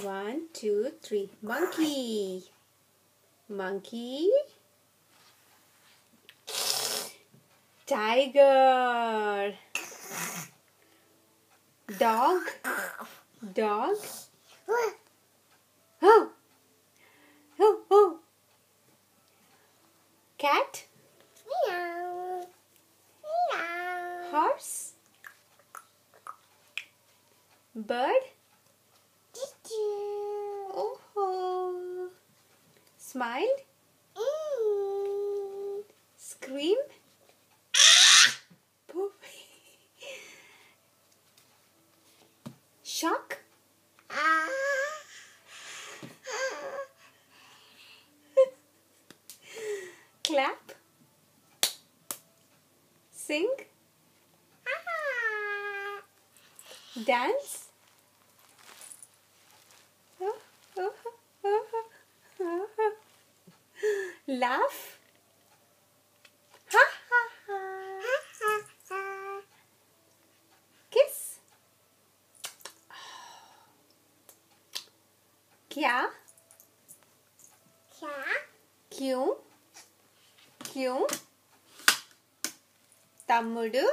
1, 2, 3. Monkey. Monkey. Tiger. Dog. Dog. Oh. Oh, oh. Cat. Meow. Meow. Horse. Bird. Oh. Smile. Scream. Poof. Shock. Clap. Sing. Dance. Laugh. Ha ha ha. Kiss. क्या क्यों क्यों तम्मुडु